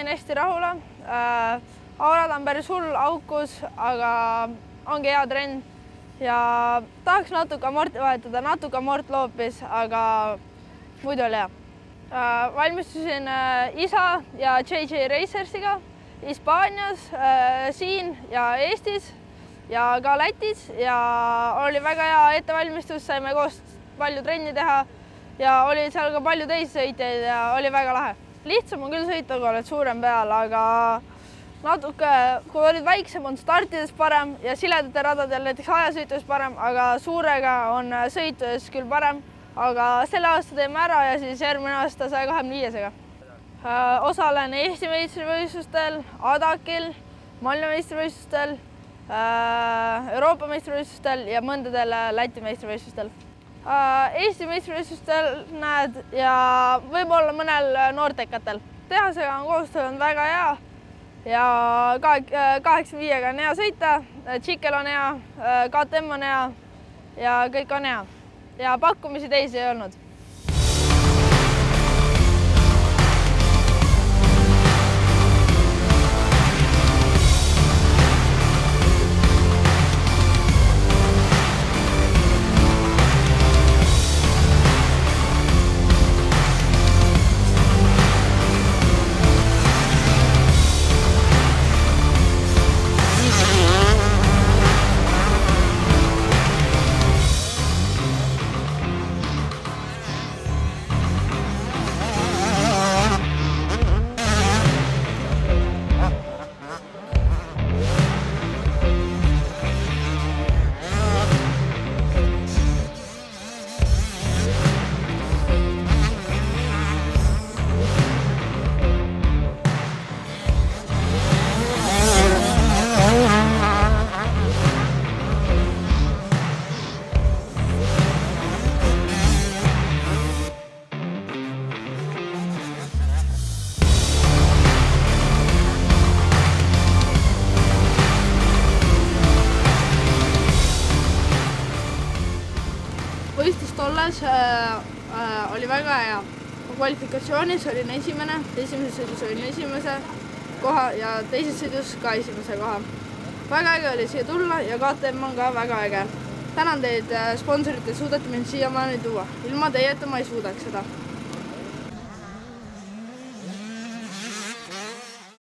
hästi rahule. Aurad on päris hull aukus, aga ongi hea trenn ja tahaks natuke amorti vahetada, natuke amort loopis, aga muidu oli hea. Valmistusin isa ja JJ Racersiga Hispaanias, siin ja Eestis ja ka Lätis ja oli väga hea ettevalmistus, saime koos palju trenni teha ja oli seal ka palju teisi sõitjaid ja oli väga lahe. Lihtsam on küll sõita, kui oled suurem peal, aga natuke, kui olid väiksem, on startides parem ja siledate radadel näiteks ajasõitus parem, aga suurega on sõitudes küll parem, aga selle aasta teeme ära ja siis järgmine aasta 125-sega. Osalen Eesti meistrivõistlustel, ADAC-il, maailmameistrivõistlustel, Euroopa meistrivõistlustel ja mõndadel Läti meistrivõistlustel. Eesti meistrivõistlustel näed ja võib-olla mõnel noortekatel. Tehasega on koostöö olnud väga hea ja 85-ga on hea sõita, Tšikel on hea, KTM on hea ja kõik on hea. Ja pakkumisi teisi ei olnud. Võistlust olles oli väga hea. Kvalifikatsioonis olin esimene, esimeses sõidus olin esimese koha ja teises sõidus ka esimese koha. Väga äge oli siia tulla ja KTM on ka väga äge. Tänan teid sponsorit, et suudate mind siiamaani tuua. Ilma teieta ma ei suudaks seda.